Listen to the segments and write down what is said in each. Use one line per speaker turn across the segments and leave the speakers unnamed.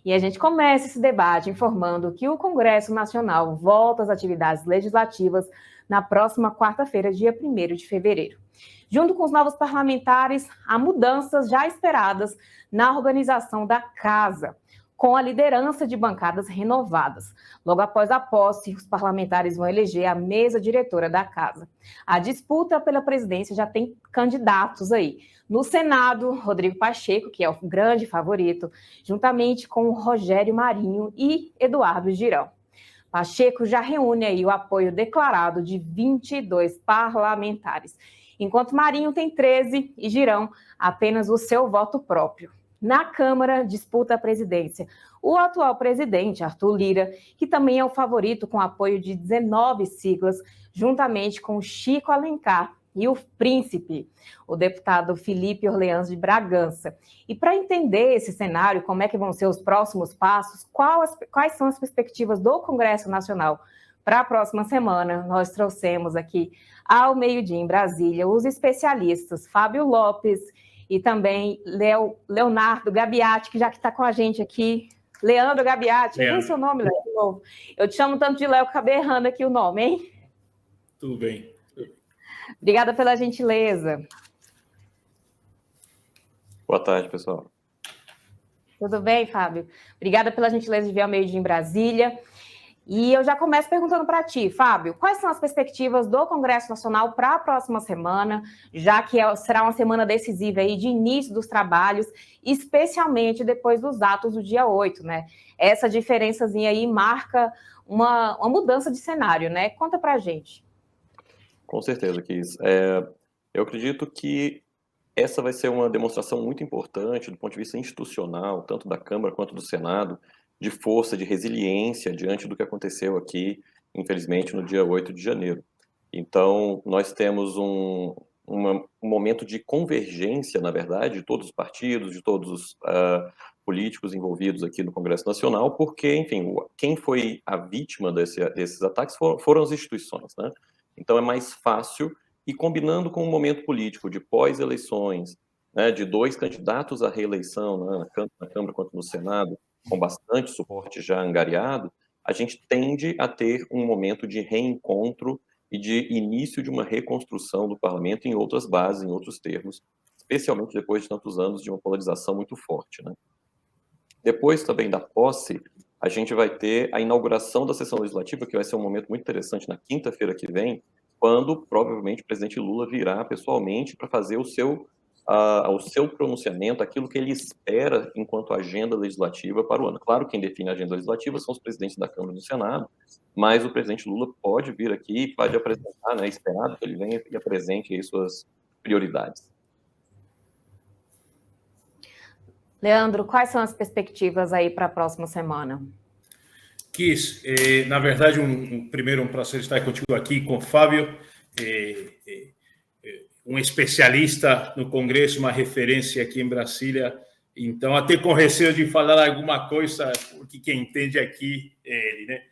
E a gente começa esse debate informando que o Congresso Nacional volta às atividades legislativas na próxima quarta-feira, dia 1º de fevereiro. Junto com os novos parlamentares, há mudanças já esperadas na organização da Casa, com a liderança de bancadas renovadas. Logo após a posse, os parlamentares vão eleger a mesa diretora da Casa. A disputa pela presidência já tem candidatos aí. No Senado, Rodrigo Pacheco, que é o grande favorito, juntamente com Rogério Marinho e Eduardo Girão. Pacheco já reúne aí o apoio declarado de 22 parlamentares, enquanto Marinho tem 13 e Girão apenas o seu voto próprio. Na Câmara, disputa a presidência o atual presidente, Arthur Lira, que também é o favorito com apoio de 19 siglas, juntamente com Chico Alencar e o príncipe, o deputado Felipe Orleans de Bragança. E para entender esse cenário, como é que vão ser os próximos passos, quais são as perspectivas do Congresso Nacional para a próxima semana, nós trouxemos aqui ao meio-dia em Brasília os especialistas Fábio Lopes e também Leonardo Gabiati, que já está com a gente aqui. Leandro Gabiati, qual é o seu nome, Léo, de novo? Eu te chamo tanto de Léo que acabei errando aqui o nome, hein?
Tudo bem.
Obrigada pela gentileza.
Boa tarde, pessoal.
Tudo bem, Fábio? Obrigada pela gentileza de vir ao meio-dia em Brasília. E eu já começo perguntando para ti, Fábio, quais são as perspectivas do Congresso Nacional para a próxima semana, já que será uma semana decisiva aí de início dos trabalhos, especialmente depois dos atos do dia 8, né? Essa diferençazinha aí marca uma mudança de cenário, né? Conta para a gente.
Com certeza, Kis. Eu acredito que essa vai ser uma demonstração muito importante do ponto de vista institucional, tanto da Câmara quanto do Senado, de força, de resiliência diante do que aconteceu aqui, infelizmente, no dia 8 de janeiro. Então, nós temos um momento de convergência, na verdade, de todos os partidos, de todos os políticos envolvidos aqui no Congresso Nacional, porque, enfim, quem foi a vítima desses ataques foram as instituições, né? Então, é mais fácil, e combinando com o momento político de pós-eleições, né, de 2 candidatos à reeleição, né, tanto na Câmara quanto no Senado, com bastante suporte já angariado, a gente tende a ter um momento de reencontro e de início de uma reconstrução do parlamento em outras bases, em outros termos, especialmente depois de tantos anos de uma polarização muito forte, né? Depois também da posse, a gente vai ter a inauguração da sessão legislativa, que vai ser um momento muito interessante na quinta-feira que vem, quando provavelmente o presidente Lula virá pessoalmente para fazer o seu pronunciamento, aquilo que ele espera enquanto agenda legislativa para o ano. Claro, quem define a agenda legislativa são os presidentes da Câmara e do Senado, mas o presidente Lula pode vir aqui e pode apresentar, né, esperado que ele venha e apresente aí suas prioridades.
Leandro, quais são as perspectivas aí para a próxima semana?
Kis, na verdade, primeiro um prazer estar contigo aqui com o Fábio, um especialista no Congresso, uma referência aqui em Brasília, então até com receio de falar alguma coisa, porque quem entende aqui é ele, né?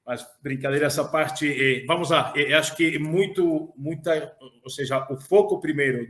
Mas brincadeira essa parte, vamos lá, acho que ou seja, o foco primeiro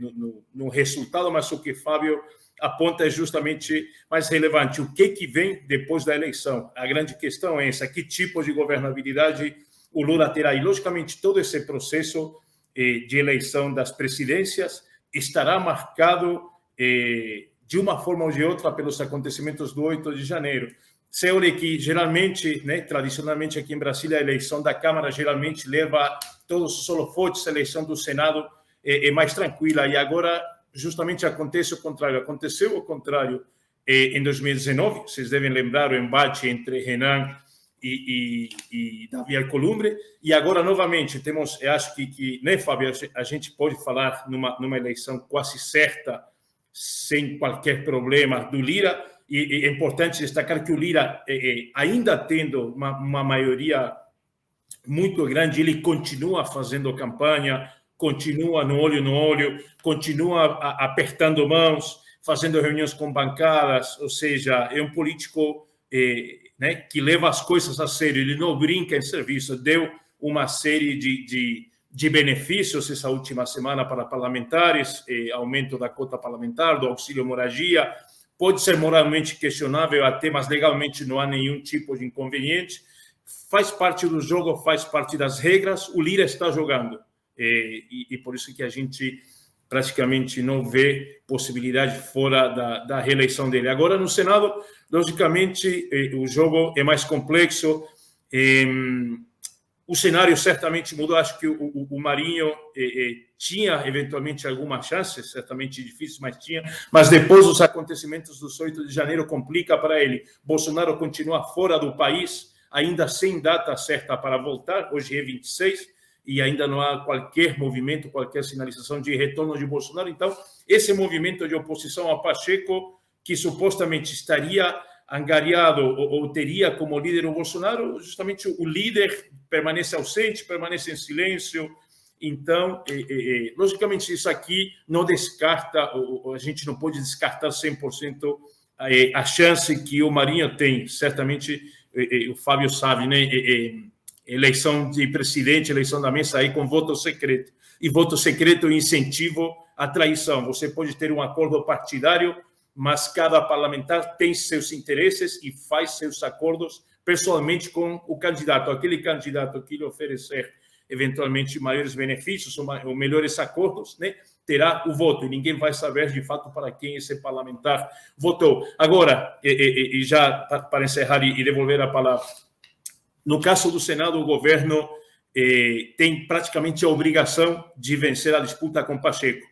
no resultado, mas o que Fábio aponta é justamente mais relevante, o que vem depois da eleição. A grande questão é essa, que tipo de governabilidade o Lula terá, e logicamente todo esse processo de eleição das presidências estará marcado de uma forma ou de outra pelos acontecimentos do 8 de janeiro. Você olha que geralmente, né, tradicionalmente aqui em Brasília, a eleição da Câmara geralmente leva todos os holofotes, a eleição do Senado é mais tranquila, e agora justamente acontece o contrário. Aconteceu o contrário em 2019, vocês devem lembrar o embate entre Renan e Davi Alcolumbre, e agora novamente temos, eu acho que né, Fábio, a gente pode falar numa eleição quase certa, sem qualquer problema, do Lira, e é importante destacar que o Lira, ainda tendo uma maioria muito grande, ele continua fazendo campanha, continua no olho, continua apertando mãos, fazendo reuniões com bancadas, ou seja, é um político né, que leva as coisas a sério, ele não brinca em serviço, deu uma série de benefícios essa última semana para parlamentares, aumento da cota parlamentar, do auxílio moradia, pode ser moralmente questionável até, mas legalmente não há nenhum tipo de inconveniente. Faz parte do jogo, faz parte das regras, o Lira está jogando. E por isso que a gente praticamente não vê possibilidade fora da reeleição dele. Agora, no Senado, logicamente, o jogo é mais complexo. O cenário certamente mudou. Acho que o Marinho tinha, eventualmente, alguma chance, certamente difícil, mas tinha. Mas depois dos acontecimentos dos 8 de janeiro, complica para ele. Bolsonaro continua fora do país, ainda sem data certa para voltar. Hoje é 26, e ainda não há qualquer movimento, qualquer sinalização de retorno de Bolsonaro. Então, esse movimento de oposição a Pacheco, que supostamente estaria angariado ou teria como líder o Bolsonaro, justamente o líder permanece ausente, permanece em silêncio. Então, logicamente, isso aqui não descarta, a gente não pode descartar 100% a chance que o Marinho tem. Certamente, o Fábio sabe, né? Eleição de presidente, eleição da mesa aí com voto secreto. E voto secreto incentivo à traição. Você pode ter um acordo partidário, mas cada parlamentar tem seus interesses e faz seus acordos pessoalmente com o candidato. Aquele candidato que lhe oferecer eventualmente maiores benefícios ou melhores acordos, né, terá o voto e ninguém vai saber de fato para quem esse parlamentar votou. Agora, e já para encerrar e devolver a palavra, no caso do Senado, o governo tem praticamente a obrigação de vencer a disputa com Pacheco.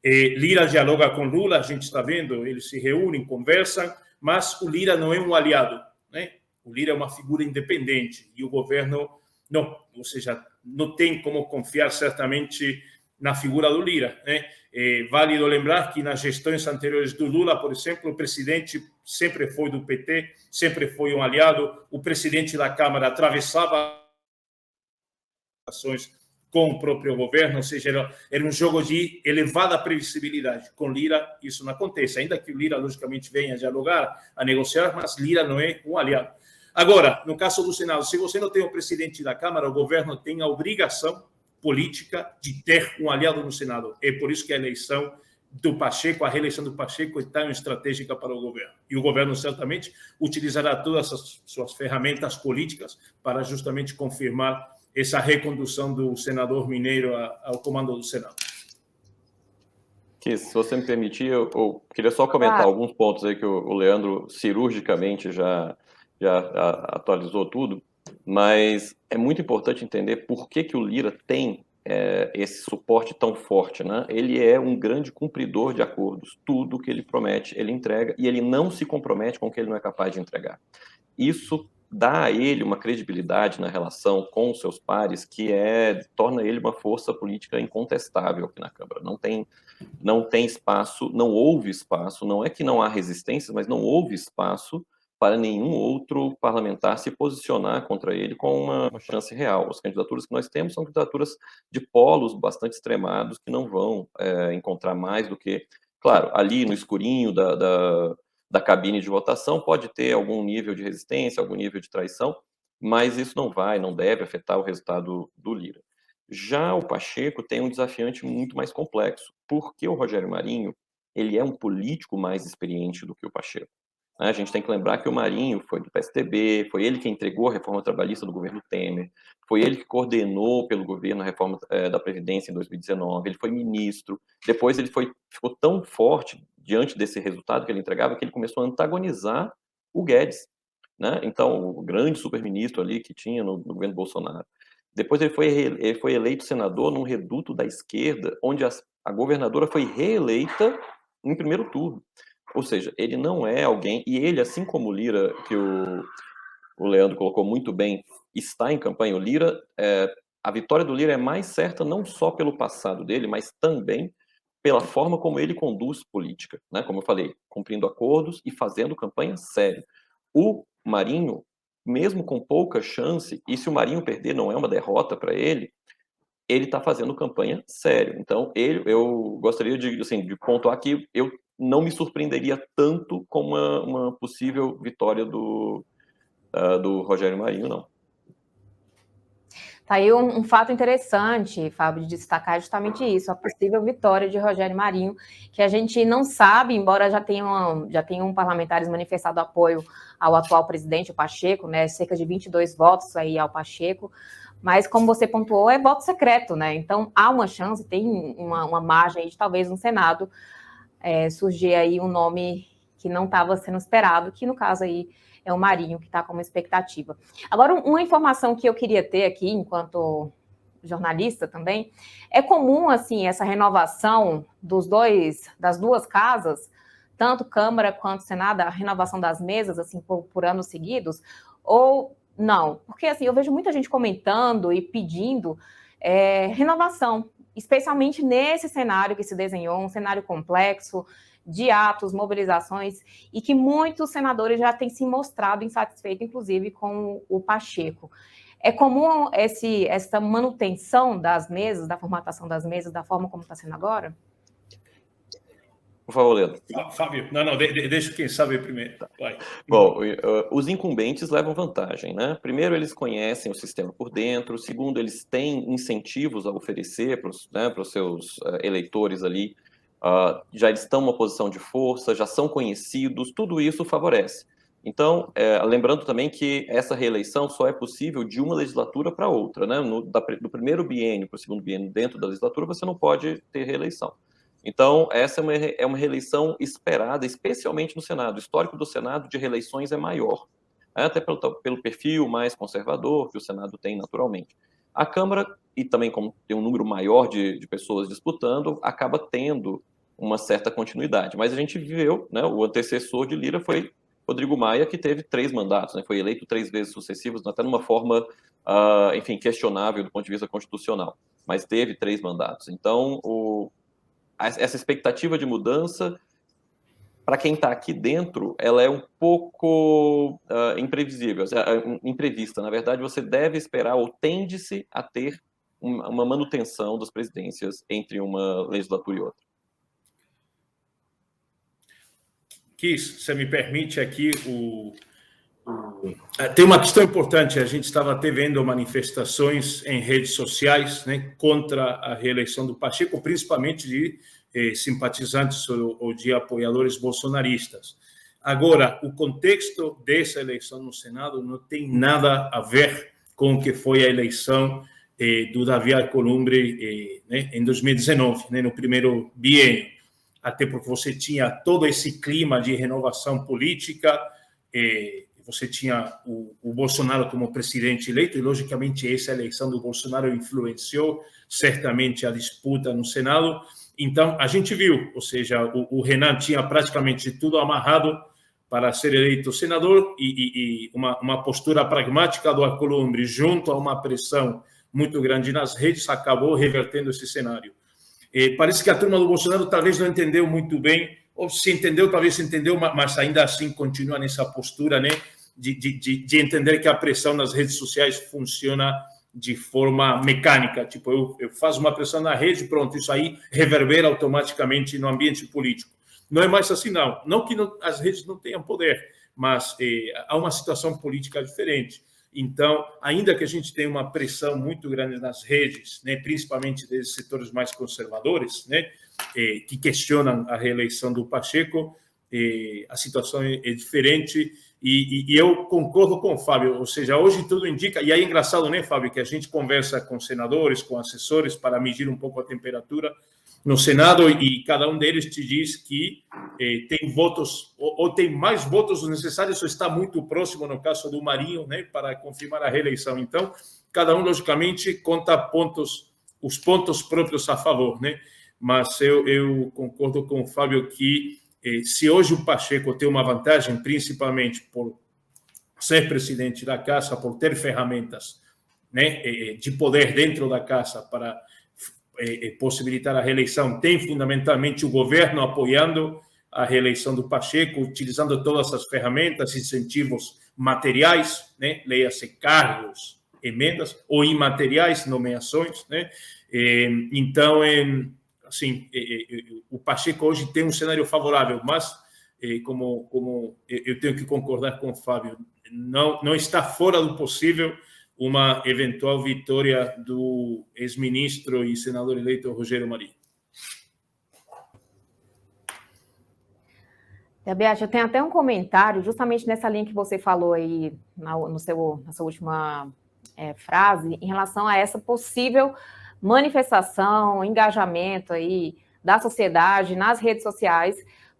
Lira dialoga com Lula, a gente está vendo, eles se reúnem, conversam, mas o Lira não é um aliado, né? O Lira é uma figura independente e o governo não, ou seja, não tem como confiar certamente na figura do Lira, né? É válido lembrar que nas gestões anteriores do Lula, por exemplo, o presidente sempre foi do PT, sempre foi um aliado, o presidente da Câmara atravessava ações com o próprio governo, ou seja, era um jogo de elevada previsibilidade. Com Lira, isso não acontece, ainda que o Lira, logicamente, venha a dialogar, a negociar, mas Lira não é um aliado. Agora, no caso do Senado, se você não tem o presidente da Câmara, o governo tem a obrigação política de ter um aliado no Senado. É por isso que a eleição do Pacheco, a reeleição do Pacheco é tão estratégica para o governo. E o governo certamente utilizará todas as suas ferramentas políticas para justamente confirmar essa recondução do senador Mineiro ao comando do Senado.
Se você me permitir, eu queria só comentar alguns pontos aí que o Leandro cirurgicamente já atualizou tudo, mas é muito importante entender por que o Lira tem esse suporte tão forte, né? Ele é um grande cumpridor de acordos. Tudo que ele promete, ele entrega, e ele não se compromete com o que ele não é capaz de entregar. Isso dá a ele uma credibilidade na relação com os seus pares que torna ele uma força política incontestável aqui na Câmara. Não tem espaço, não houve espaço, não é que não há resistência, mas não houve espaço para nenhum outro parlamentar se posicionar contra ele com uma chance real. As candidaturas que nós temos são candidaturas de polos bastante extremados que não vão encontrar mais do que, claro, ali no escurinho da cabine de votação pode ter algum nível de resistência, algum nível de traição, mas isso não deve afetar o resultado do Lira. Já o Pacheco tem um desafiante muito mais complexo, porque o Rogério Marinho, ele é um político mais experiente do que o Pacheco. A gente tem que lembrar que o Marinho foi do PSDB, foi ele que entregou a reforma trabalhista do governo Temer, foi ele que coordenou pelo governo a reforma da Previdência em 2019, ele foi ministro, depois ele ficou tão forte diante desse resultado que ele entregava que ele começou a antagonizar o Guedes, né? Então, o grande superministro ali que tinha no governo Bolsonaro. Depois ele foi eleito senador num reduto da esquerda, onde a governadora foi reeleita em primeiro turno. Ou seja, ele não é alguém, e ele, assim como o Lira, que o Leandro colocou muito bem, está em campanha. O Lira, a vitória do Lira é mais certa não só pelo passado dele, mas também pela forma como ele conduz política, né? Como eu falei, cumprindo acordos e fazendo campanha séria. O Marinho, mesmo com pouca chance, e se o Marinho perder não é uma derrota para ele está fazendo campanha séria. Então, eu gostaria de pontuar que eu não me surpreenderia tanto com uma possível vitória do Rogério Marinho, não.
Tá aí um fato interessante, Fábio, de destacar justamente isso, a possível vitória de Rogério Marinho, que a gente não sabe, embora já tenham parlamentares manifestado apoio ao atual presidente, o Pacheco, né, cerca de 22 votos aí ao Pacheco, mas como você pontuou, é voto secreto, né, então há uma chance, tem uma margem de talvez no Senado surgir aí um nome que não estava sendo esperado, que no caso aí é o Marinho, que está como expectativa. Agora, uma informação que eu queria ter aqui, enquanto jornalista também, é comum, assim, essa renovação das duas casas, tanto Câmara quanto Senado, a renovação das mesas, assim, por anos seguidos, ou não? Porque, assim, eu vejo muita gente comentando e pedindo renovação, especialmente nesse cenário que se desenhou, um cenário complexo, de atos, mobilizações, e que muitos senadores já têm se mostrado insatisfeitos, inclusive, com o Pacheco. É comum essa manutenção das mesas, da formatação das mesas, da forma como está sendo agora?
Por favor, Leandro.
Fábio, não, deixa quem sabe primeiro. Vai.
Bom, os incumbentes levam vantagem, né? Primeiro, eles conhecem o sistema por dentro. Segundo, eles têm incentivos a oferecer para os seus eleitores ali. Já estão numa posição de força, já são conhecidos, tudo isso favorece. Então, lembrando também que essa reeleição só é possível de uma legislatura para outra, né? Do primeiro biênio para o segundo biênio dentro da legislatura, você não pode ter reeleição. Então, essa é uma reeleição esperada, especialmente no Senado. O histórico do Senado de reeleições é maior, até pelo perfil mais conservador que o Senado tem naturalmente. A Câmara, e também como tem um número maior de pessoas disputando, acaba tendo uma certa continuidade. Mas a gente viveu, né, o antecessor de Lira foi Rodrigo Maia, que teve 3 mandatos, né, foi eleito 3 vezes sucessivos, até numa forma, enfim, questionável do ponto de vista constitucional, mas teve 3 mandatos. Então, essa expectativa de mudança, para quem está aqui dentro, ela é um pouco imprevisível, imprevista. Na verdade, você deve esperar, ou tende-se a ter uma manutenção das presidências entre uma legislatura e outra.
Kiss, você me permite aqui tem uma questão importante. A gente estava até vendo manifestações em redes sociais, né, contra a reeleição do Pacheco, principalmente de simpatizantes ou de apoiadores bolsonaristas. Agora, o contexto dessa eleição no Senado não tem nada a ver com o que foi a eleição do Davi Alcolumbre né, em 2019, né, no primeiro biênio. Até porque você tinha todo esse clima de renovação política, você tinha o Bolsonaro como presidente eleito, e, logicamente, essa eleição do Bolsonaro influenciou certamente a disputa no Senado. Então, a gente viu, ou seja, o Renan tinha praticamente tudo amarrado para ser eleito senador, e uma postura pragmática do Alcolumbre, junto a uma pressão muito grande nas redes, acabou revertendo esse cenário. Parece que a turma do Bolsonaro talvez não entendeu muito bem, ou se entendeu, talvez se entendeu, mas ainda assim continua nessa postura, né, de entender que a pressão nas redes sociais funciona de forma mecânica. Tipo, eu faço uma pressão na rede, pronto, isso aí reverbera automaticamente no ambiente político. Não é mais assim, não. Não que as redes não tenham poder, mas há uma situação política diferente. Então, ainda que a gente tenha uma pressão muito grande nas redes, né, principalmente desses setores mais conservadores, né, que questionam a reeleição do Pacheco, a situação é diferente, e eu concordo com o Fábio, ou seja, hoje tudo indica, e aí é engraçado, né, Fábio, que a gente conversa com senadores, com assessores, para medir um pouco a temperatura no Senado, e cada um deles te diz que tem votos, ou tem mais votos necessários, ou está muito próximo, no caso do Marinho, né, para confirmar a reeleição. Então, cada um, logicamente, conta os pontos próprios a favor, né? Mas eu concordo com o Fábio que se hoje o Pacheco tem uma vantagem, principalmente por ser presidente da Casa, por ter ferramentas, né, de poder dentro da Casa para possibilitar a reeleição, tem fundamentalmente o governo apoiando a reeleição do Pacheco, utilizando todas as ferramentas, incentivos materiais, né, leia-se cargos, emendas, ou imateriais, nomeações, né? Então, assim, o Pacheco hoje tem um cenário favorável, mas, como eu tenho que concordar com o Fábio, não está fora do possível uma eventual vitória do ex-ministro e senador eleito Rogério Marinho.
Beate, eu tenho até um comentário, justamente nessa linha que você falou aí, na sua última frase, em relação a essa possível manifestação, engajamento aí da sociedade nas redes sociais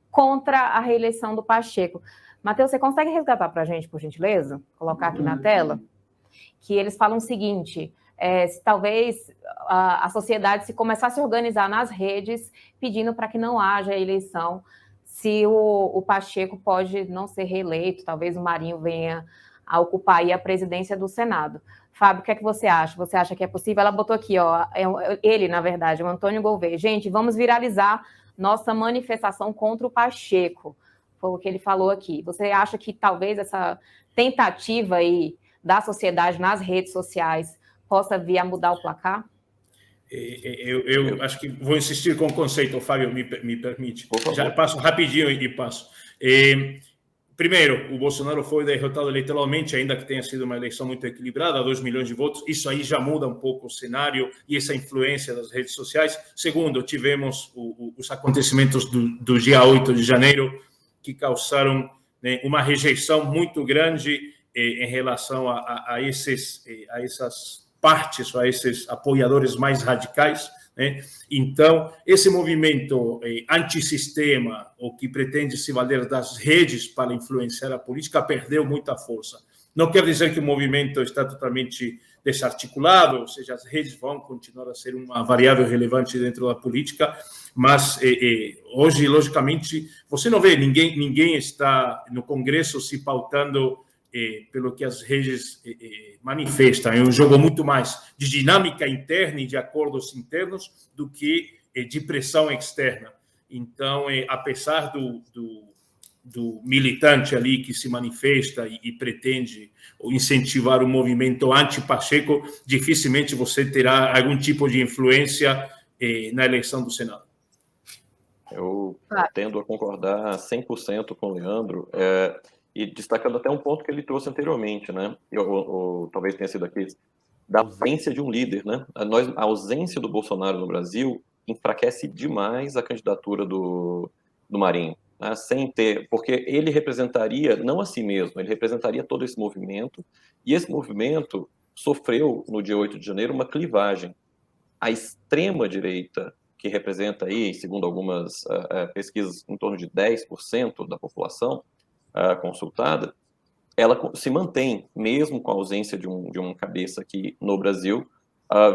contra a reeleição do Pacheco. Matheus, você consegue resgatar para a gente, por gentileza? Colocar aqui na tela? Que eles falam o seguinte, se talvez a sociedade se começasse a organizar nas redes pedindo para que não haja eleição, se o Pacheco pode não ser reeleito, talvez o Marinho venha a ocupar aí a presidência do Senado. Fábio, o que é que você acha? Você acha que é possível? Ela botou aqui, ó, ele, na verdade, o Antônio Gouveia. Gente, vamos viralizar nossa manifestação contra o Pacheco. Foi o que ele falou aqui. Você acha que talvez essa tentativa aí da sociedade nas redes sociais possa vir a mudar o placar?
Eu acho que vou insistir com o conceito, Fábio, me permite. Já passo rapidinho e passo. Primeiro, o Bolsonaro foi derrotado eleitoralmente, ainda que tenha sido uma eleição muito equilibrada, 2 milhões de votos. Isso aí já muda um pouco o cenário e essa influência das redes sociais. Segundo, tivemos os acontecimentos do dia 8 de janeiro, que causaram, né, uma rejeição muito grande em relação a essas partes, a esses apoiadores mais radicais, né? Então, esse movimento antissistema, ou que pretende se valer das redes para influenciar a política, perdeu muita força. Não quer dizer que o movimento está totalmente desarticulado, ou seja, as redes vão continuar a ser uma variável relevante dentro da política, mas hoje, logicamente, você não vê ninguém está no Congresso se pautando pelo que as redes manifestam. É um jogo muito mais de dinâmica interna e de acordos internos do que de pressão externa. Então, apesar do militante ali que se manifesta e pretende incentivar o movimento anti-Pacheco, dificilmente você terá algum tipo de influência na eleição do Senado.
Eu tendo a concordar 100% com o Leandro, e destacando até um ponto que ele trouxe anteriormente, né? Talvez tenha sido aqui, da ausência de um líder, né? A ausência do Bolsonaro no Brasil enfraquece demais a candidatura do Marinho, né? Sem ter, porque ele representaria, não a si mesmo, ele representaria todo esse movimento, e esse movimento sofreu, no dia 8 de janeiro, uma clivagem. A extrema-direita, que representa aí, segundo algumas pesquisas, em torno de 10% da população consultada, ela se mantém, mesmo com a ausência de um cabeça aqui no Brasil,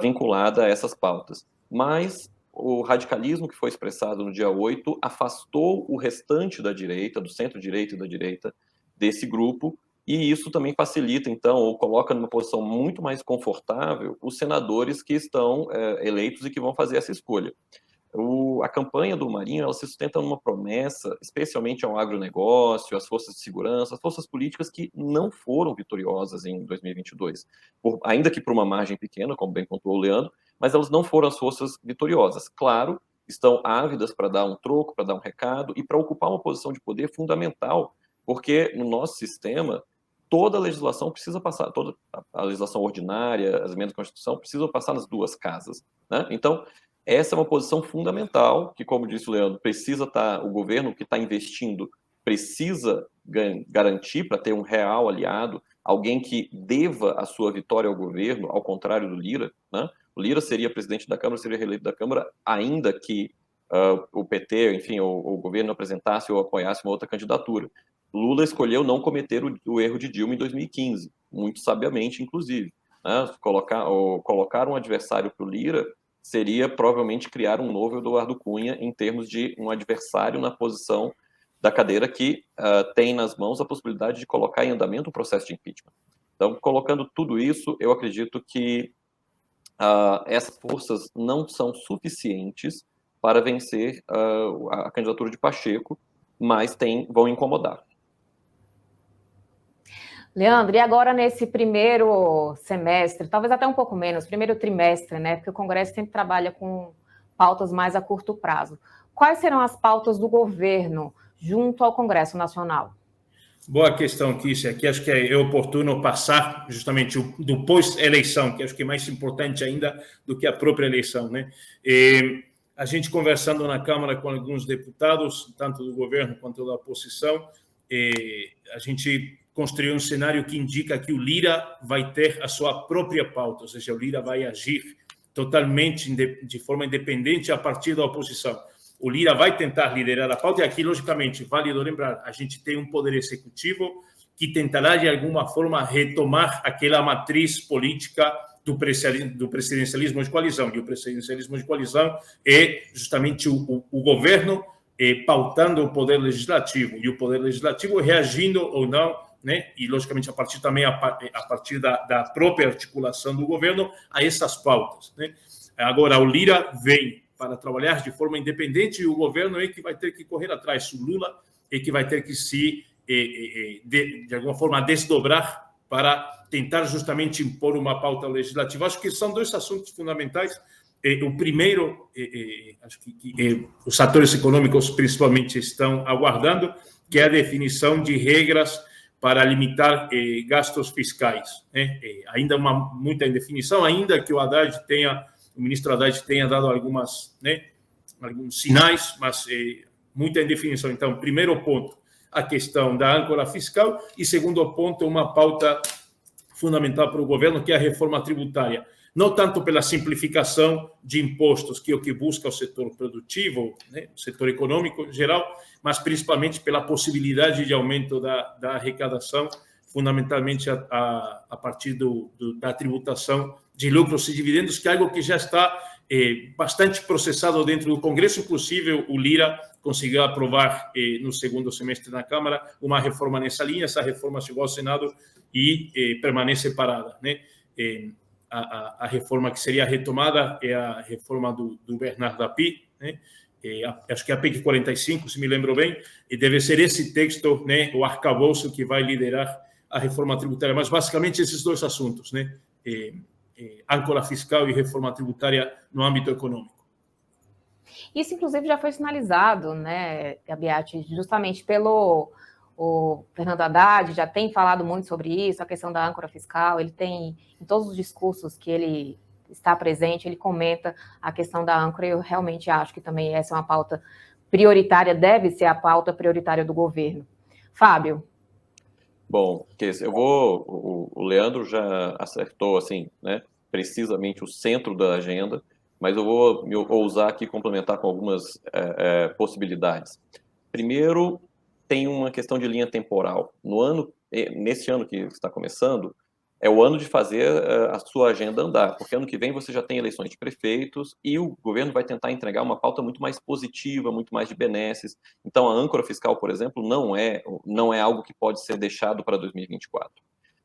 vinculada a essas pautas. Mas o radicalismo que foi expressado no dia 8 afastou o restante da direita, do centro-direita e da direita desse grupo, e isso também facilita, então, ou coloca numa posição muito mais confortável os senadores que estão eleitos e que vão fazer essa escolha. A campanha do Marinho, ela se sustenta numa promessa, especialmente ao agronegócio, às forças de segurança, às forças políticas que não foram vitoriosas em 2022, ainda que por uma margem pequena, como bem pontuou o Leandro, mas elas não foram as forças vitoriosas. Claro, estão ávidas para dar um troco, para dar um recado e para ocupar uma posição de poder fundamental, porque no nosso sistema, toda a legislação precisa passar, toda a legislação ordinária, as emendas da Constituição, precisam passar nas duas casas, né? Então, essa é uma posição fundamental, que, como disse o Leandro, o governo que está investindo precisa garantir para ter um real aliado, alguém que deva a sua vitória ao governo, ao contrário do Lira, né? O Lira seria presidente da Câmara, seria reeleito da Câmara, ainda que o PT, enfim, o governo apresentasse ou apoiasse uma outra candidatura. Lula escolheu não cometer o erro de Dilma em 2015, muito sabiamente, inclusive, né? Colocar um adversário para o Lira seria provavelmente criar um novo Eduardo Cunha em termos de um adversário na posição da cadeira que tem nas mãos a possibilidade de colocar em andamento o processo de impeachment. Então, colocando tudo isso, eu acredito que essas forças não são suficientes para vencer a candidatura de Pacheco, mas vão incomodar.
Leandro, e agora nesse primeiro semestre, talvez até um pouco menos, primeiro trimestre, né? Porque o Congresso sempre trabalha com pautas mais a curto prazo. Quais serão as pautas do governo junto ao Congresso Nacional?
Boa questão, Kissi. Aqui acho que é oportuno passar justamente do pós-eleição, que acho que é mais importante ainda do que a própria eleição, né? A gente conversando na Câmara com alguns deputados, tanto do governo quanto da oposição, a gente construiu um cenário que indica que o Lira vai ter a sua própria pauta, ou seja, o Lira vai agir totalmente de forma independente a partir da oposição. O Lira vai tentar liderar a pauta, e aqui, logicamente, válido lembrar, a gente tem um poder executivo que tentará, de alguma forma, retomar aquela matriz política do presidencialismo de coalizão. E o presidencialismo de coalizão é justamente o governo pautando o poder legislativo, e o poder legislativo reagindo ou não, né? E, logicamente, a partir da própria articulação do governo a essas pautas, né? Agora, o Lira vem para trabalhar de forma independente, e o governo é que vai ter que correr atrás. O Lula é que vai ter que de alguma forma, desdobrar para tentar justamente impor uma pauta legislativa. Acho que são dois assuntos fundamentais. O primeiro, acho que os atores econômicos principalmente estão aguardando, que é a definição de regras para limitar gastos fiscais, né? Ainda muita indefinição, ainda que o ministro Haddad tenha dado alguns sinais, mas muita indefinição. Então, primeiro ponto, a questão da âncora fiscal, e segundo ponto, uma pauta fundamental para o governo, que é a reforma tributária. Não tanto pela simplificação de impostos, que é o que busca o setor produtivo, né, o setor econômico em geral, mas principalmente pela possibilidade de aumento da arrecadação, fundamentalmente a partir da tributação de lucros e dividendos, que é algo que já está bastante processado dentro do Congresso. Inclusive, o Lira conseguiu aprovar no segundo semestre na Câmara uma reforma nessa linha. Essa reforma chegou ao Senado e permanece parada, né? A reforma que seria retomada é a reforma do Bernardo Api, né? Acho que é a PEC 45, se me lembro bem, e deve ser esse texto, né, o arcabouço, que vai liderar a reforma tributária. Mas, basicamente, esses dois assuntos, né? Âncora fiscal e reforma tributária no âmbito econômico.
Isso, inclusive, já foi sinalizado, né, Gabiati, justamente pelo Fernando Haddad, já tem falado muito sobre isso, a questão da âncora fiscal. Ele tem, em todos os discursos que ele está presente, ele comenta a questão da âncora, e eu realmente acho que também essa é uma pauta prioritária, deve ser a pauta prioritária do governo. Fábio?
Bom, o Leandro já acertou, assim, né, precisamente o centro da agenda, mas eu vou me ousar aqui complementar com algumas possibilidades. Primeiro, tem uma questão de linha temporal. Nesse ano que está começando, é o ano de fazer a sua agenda andar, porque ano que vem você já tem eleições de prefeitos e o governo vai tentar entregar uma pauta muito mais positiva, muito mais de benesses. Então, a âncora fiscal, por exemplo, não é algo que pode ser deixado para 2024.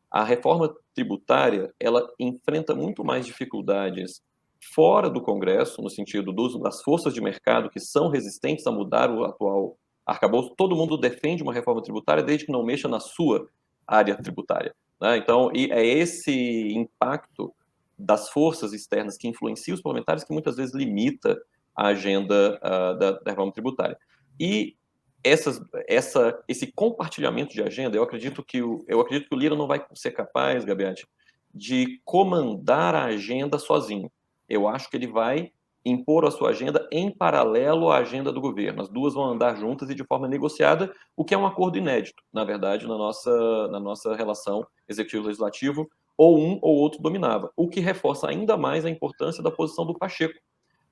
A reforma tributária, ela enfrenta muito mais dificuldades fora do Congresso, no sentido das forças de mercado que são resistentes a mudar o atual arcabouço. Todo mundo defende uma reforma tributária desde que não mexa na sua área tributária, né? Então, é esse impacto das forças externas que influenciam os parlamentares que muitas vezes limita a agenda da reforma tributária. E esse compartilhamento de agenda, eu acredito que o Lira não vai ser capaz, Gabiati, de comandar a agenda sozinho. Eu acho que ele vai impor a sua agenda em paralelo à agenda do governo. As duas vão andar juntas e de forma negociada, o que é um acordo inédito, na verdade, na nossa relação executivo-legislativo, ou um ou outro dominava, o que reforça ainda mais a importância da posição do Pacheco,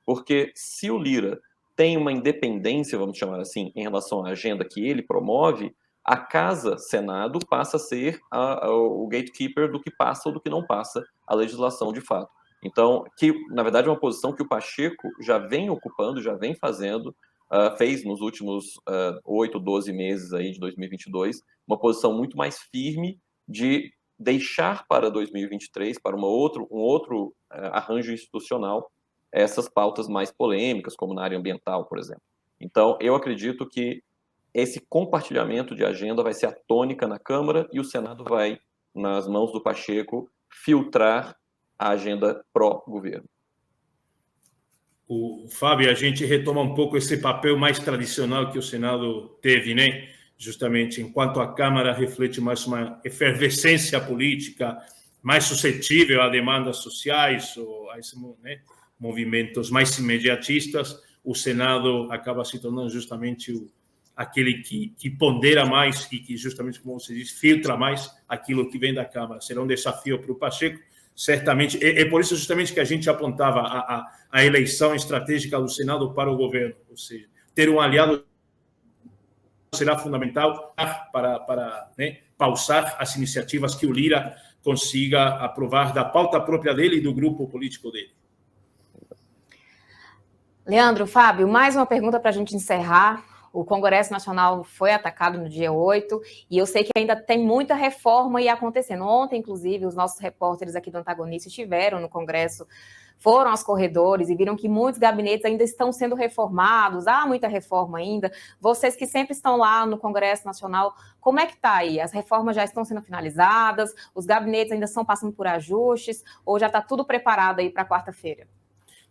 porque se o Lira tem uma independência, vamos chamar assim, em relação à agenda que ele promove, a Casa Senado passa a ser o gatekeeper do que passa ou do que não passa a legislação de fato. Então, que na verdade é uma posição que o Pacheco já vem ocupando, já vem fazendo, fez nos últimos 8, 12 meses aí de 2022, uma posição muito mais firme de deixar para 2023, para um outro arranjo institucional, essas pautas mais polêmicas, como na área ambiental, por exemplo. Então, eu acredito que esse compartilhamento de agenda vai ser a tônica na Câmara e o Senado vai, nas mãos do Pacheco, filtrar a agenda pró-governo.
Fábio, a gente retoma um pouco esse papel mais tradicional que o Senado teve, né? justamente enquanto a Câmara reflete mais uma efervescência política, mais suscetível a demandas sociais ou a esses, né, movimentos mais imediatistas, o Senado acaba se tornando justamente aquele que pondera mais e que, justamente, como você disse, filtra mais aquilo que vem da Câmara. Será um desafio para o Pacheco, certamente. É por isso, justamente, que a gente apontava a eleição estratégica do Senado para o governo, ou seja, ter um aliado será fundamental para né, pausar as iniciativas que o Lira consiga aprovar da pauta própria dele e do grupo político dele.
Leandro, Fábio, mais uma pergunta para a gente encerrar. O Congresso Nacional foi atacado no dia 8 e eu sei que ainda tem muita reforma aí acontecendo. Ontem, inclusive, os nossos repórteres aqui do Antagonista estiveram no Congresso, foram aos corredores e viram que muitos gabinetes ainda estão sendo reformados, há muita reforma ainda. Vocês que sempre estão lá no Congresso Nacional, como é que está aí? As reformas já estão sendo finalizadas? Os gabinetes ainda estão passando por ajustes? Ou já está tudo preparado aí para quarta-feira?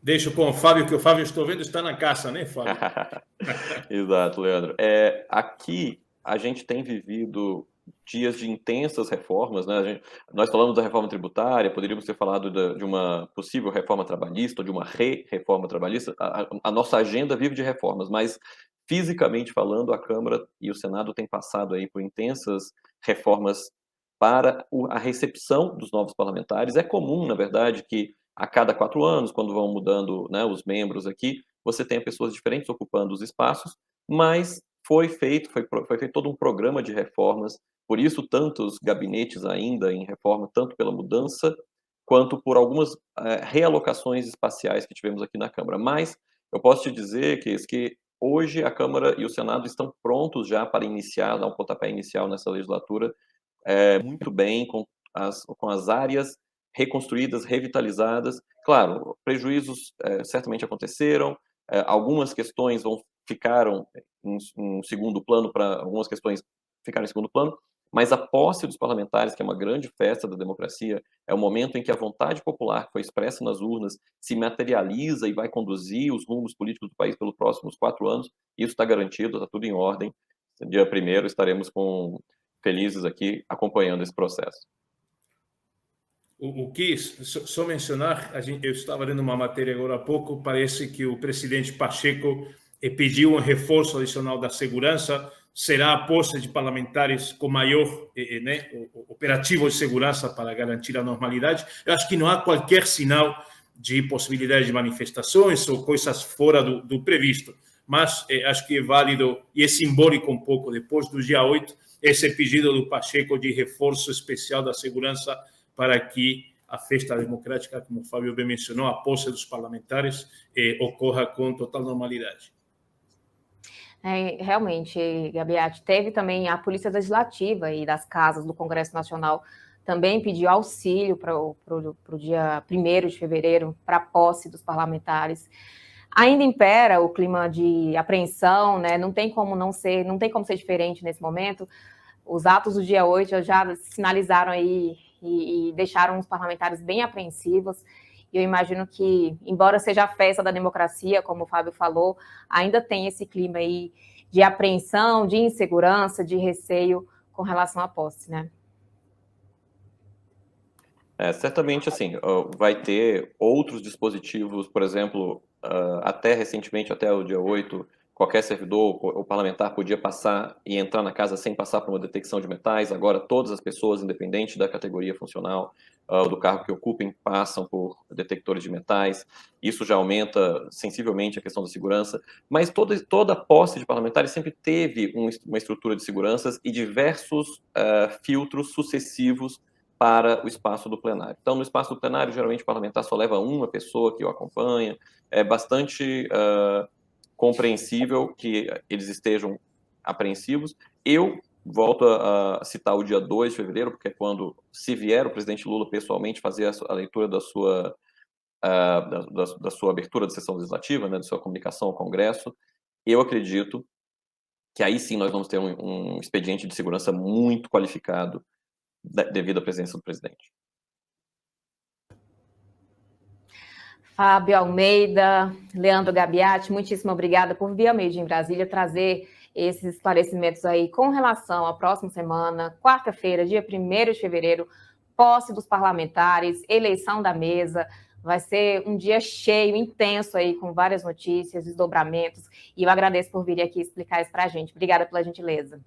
Deixo com o Fábio, que o Fábio, estou vendo, está na caça, né, Fábio?
Exato, Leandro. Aqui a gente tem vivido dias de intensas reformas, né? Nós falamos da reforma tributária, poderíamos ter falado de uma possível reforma trabalhista ou de uma reforma trabalhista. A nossa agenda vive de reformas, mas fisicamente falando, a Câmara e o Senado têm passado aí por intensas reformas para a recepção dos novos parlamentares. É comum, na verdade, que a cada 4 anos, quando vão mudando, né, os membros aqui, você tenha pessoas diferentes ocupando os espaços, mas foi feito todo um programa de reformas, por isso tantos gabinetes ainda em reforma, tanto pela mudança, quanto por algumas realocações espaciais que tivemos aqui na Câmara. Mas eu posso te dizer, que hoje a Câmara e o Senado estão prontos já para iniciar, dar um pontapé inicial nessa legislatura, muito bem, com as áreas reconstruídas, revitalizadas. Claro, prejuízos certamente aconteceram, algumas questões ficaram em segundo plano, algumas questões ficaram em segundo plano, mas a posse dos parlamentares, que é uma grande festa da democracia, é o momento em que a vontade popular que foi expressa nas urnas se materializa e vai conduzir os rumos políticos do país pelos próximos 4 anos. Isso está garantido, está tudo em ordem. Dia 1º estaremos felizes aqui acompanhando esse processo.
O que, só mencionar, eu estava lendo uma matéria agora há pouco, parece que o presidente Pacheco pediu um reforço adicional da segurança, será a posse de parlamentares com maior né, operativo de segurança para garantir a normalidade. Eu acho que não há qualquer sinal de possibilidade de manifestações ou coisas fora do previsto, mas acho que é válido e é simbólico um pouco, depois do dia 8, esse pedido do Pacheco de reforço especial da segurança para que a festa democrática, como o Fábio bem mencionou, a posse dos parlamentares, ocorra com total normalidade.
Realmente, Gabiati, teve também a Polícia Legislativa e das casas do Congresso Nacional também pediu auxílio para o dia 1º de fevereiro, para a posse dos parlamentares. Ainda impera o clima de apreensão, né? Não tem como ser diferente nesse momento. Os atos do dia 8 já sinalizaram aí e deixaram os parlamentares bem apreensivos. E eu imagino que, embora seja a festa da democracia, como o Fábio falou, ainda tem esse clima aí de apreensão, de insegurança, de receio com relação à posse, né?
Certamente, assim, vai ter outros dispositivos, por exemplo, até recentemente, até o dia 8, qualquer servidor ou parlamentar podia passar e entrar na casa sem passar por uma detecção de metais. Agora, todas as pessoas, independente da categoria funcional, do cargo que ocupem, passam por detectores de metais. Isso já aumenta sensivelmente a questão da segurança. Mas toda posse de parlamentares sempre teve uma estrutura de seguranças e diversos filtros sucessivos para o espaço do plenário. Então, no espaço do plenário, geralmente o parlamentar só leva uma pessoa que o acompanha. É bastante compreensível que eles estejam apreensivos. Eu volto a citar o dia 2 de fevereiro, porque é quando, se vier o presidente Lula pessoalmente fazer a leitura da sua abertura da sessão legislativa, né, da sua comunicação ao Congresso, eu acredito que aí sim nós vamos ter um expediente de segurança muito qualificado devido à presença do presidente.
Fábio Almeida, Leandro Gabiati, muitíssimo obrigada por vir ao Meio Dia em Brasília trazer esses esclarecimentos aí com relação à próxima semana, quarta-feira, dia 1º de fevereiro, posse dos parlamentares, eleição da mesa. Vai ser um dia cheio, intenso aí, com várias notícias, desdobramentos, e eu agradeço por vir aqui explicar isso para a gente. Obrigada pela gentileza.